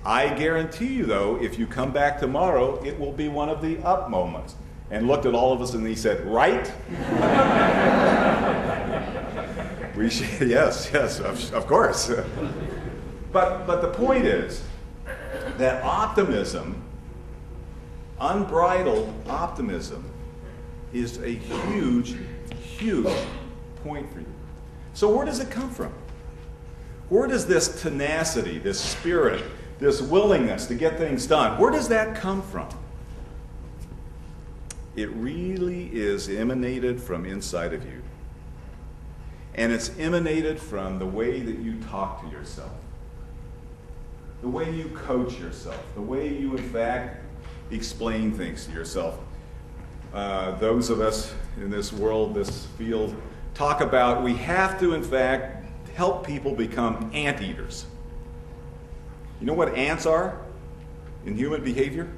I guarantee you, though, if you come back tomorrow, it will be one of the up moments. And looked at all of us and he said, right? We should, yes, of course. But the point is that optimism, unbridled optimism, is a huge, huge point for you. So where does it come from? Where does this tenacity, this spirit, this willingness to get things done, where does that come from? It really is emanated from inside of you. And it's emanated from the way that you talk to yourself, the way you coach yourself, the way you, in fact, explain things to yourself. Those of us in this world, this field, talk about we have to, in fact, help people become anteaters. You know what ants are in human behavior?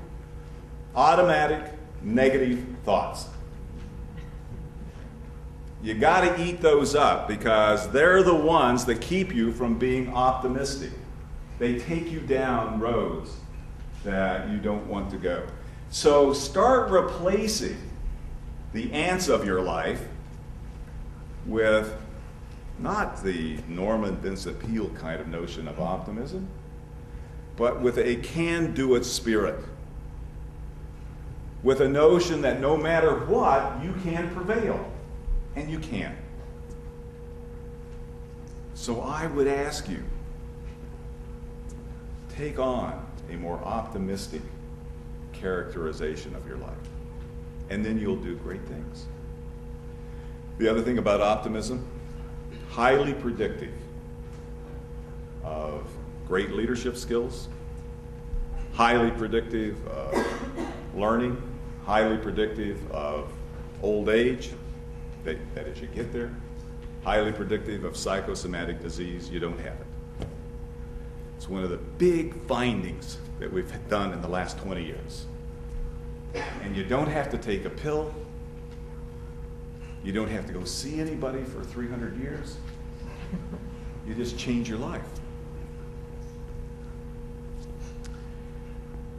Automatic negative thoughts. You got to eat those up because they're the ones that keep you from being optimistic. They take you down roads that you don't want to go. So start replacing the ants of your life with not the Norman Vincent Peale kind of notion of optimism, but with a can-do-it spirit. With a notion that no matter what, you can prevail. And you can. So I would ask you, take on a more optimistic characterization of your life. And then you'll do great things. The other thing about optimism, highly predictive of great leadership skills, highly predictive of learning, highly predictive of old age, that as you get there, highly predictive of psychosomatic disease. You don't have it. It's one of the big findings that we've done in the last 20 years. And you don't have to take a pill. You don't have to go see anybody for 300 years. You just change your life.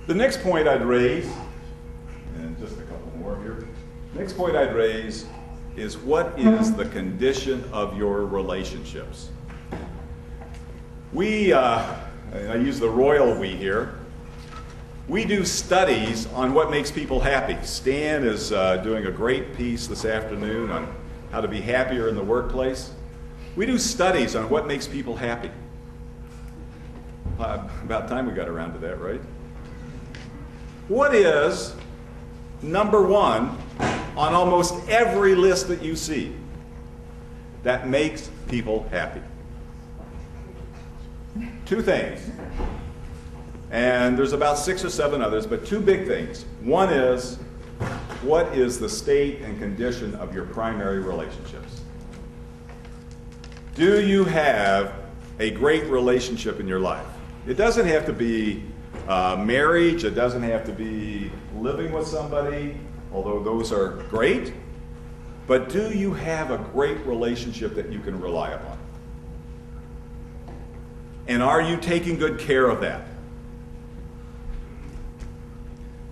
The next point I'd raise, and just a couple more here. Next point I'd raise is what is the condition of your relationships? We, I use the royal we here, we do studies on what makes people happy. Stan is doing a great piece this afternoon on how to be happier in the workplace. We do studies on what makes people happy. About time we got around to that, right? What is number one on almost every list that you see that makes people happy? Two things. And there's about 6 or 7 others, but 2 big things. One is, what is the state and condition of your primary relationships? Do you have a great relationship in your life? It doesn't have to be marriage, it doesn't have to be living with somebody, although those are great, but do you have a great relationship that you can rely upon? And are you taking good care of that?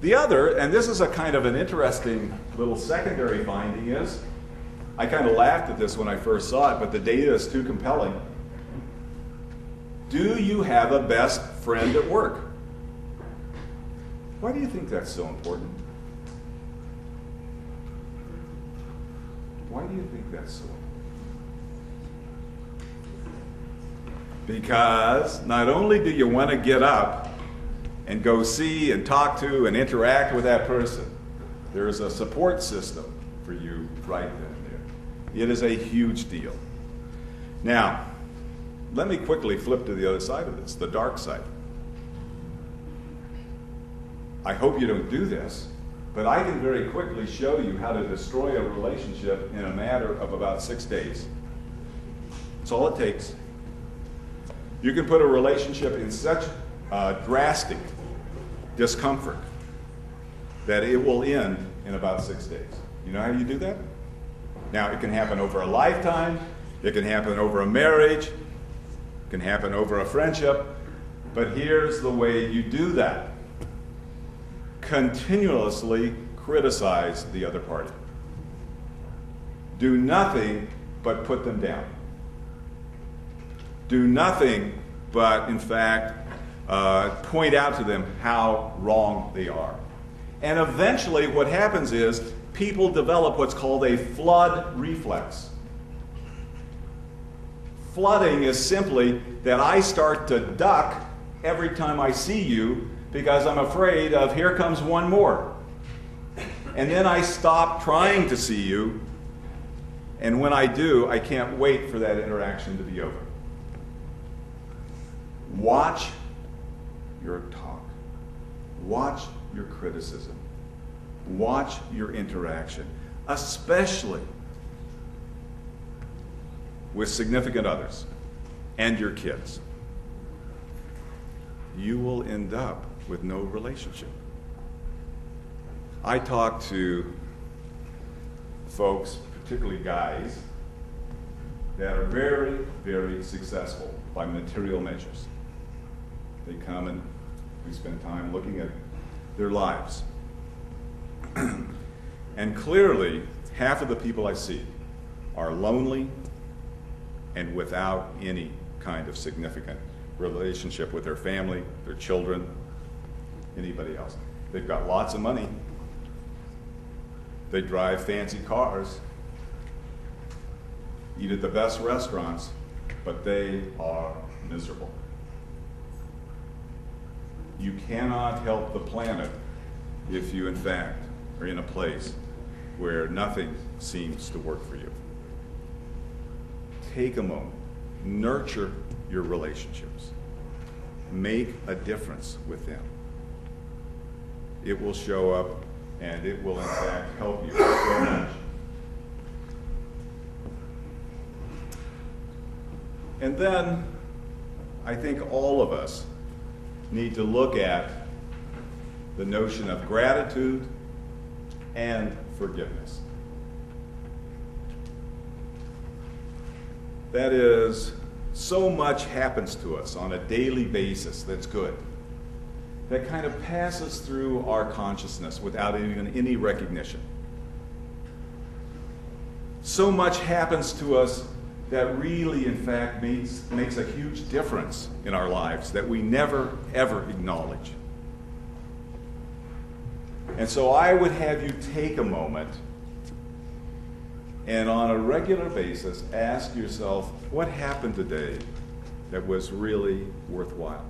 The other, and this is a kind of an interesting little secondary finding, is, I kind of laughed at this when I first saw it, but the data is too compelling. Do you have a best friend at work? Why do you think that's so important? Why do you think that's so important? Because not only do you want to get up and go see and talk to and interact with that person, there is a support system for you right then and there. It is a huge deal. Now, let me quickly flip to the other side of this, the dark side. I hope you don't do this, but I can very quickly show you how to destroy a relationship in a matter of about 6 days. That's all it takes. You can put a relationship in such drastic discomfort that it will end in about 6 days. You know how you do that? Now, it can happen over a lifetime, it can happen over a marriage, it can happen over a friendship, But here's the way you do that. Continuously criticize the other party. Do nothing but put them down. Do nothing but, in fact, point out to them how wrong they are. And eventually what happens is people develop what's called a flood reflex. Flooding is simply that I start to duck every time I see you because I'm afraid of here comes one more. And then I stop trying to see you, and when I do, I can't wait for that interaction to be over. Watch your talk. Watch your criticism. Watch your interaction, especially with significant others and your kids. You will end up with no relationship. I talk to folks, particularly guys, that are very, very successful by material measures. They come and we spend time looking at their lives. And clearly, half of the people I see are lonely and without any kind of significant relationship with their family, their children, anybody else. They've got lots of money. They drive fancy cars, eat at the best restaurants, but they are miserable. You cannot help the planet if you, in fact, are in a place where nothing seems to work for you. Take a moment, nurture your relationships. Make a difference with them. It will show up and it will in fact help you so much. And then I think all of us need to look at the notion of gratitude and forgiveness. That is, so much happens to us on a daily basis that's good, that kind of passes through our consciousness without even any recognition. So much happens to us that really, in fact, makes a huge difference in our lives that we never, ever acknowledge. And so I would have you take a moment and on a regular basis ask yourself, what happened today that was really worthwhile?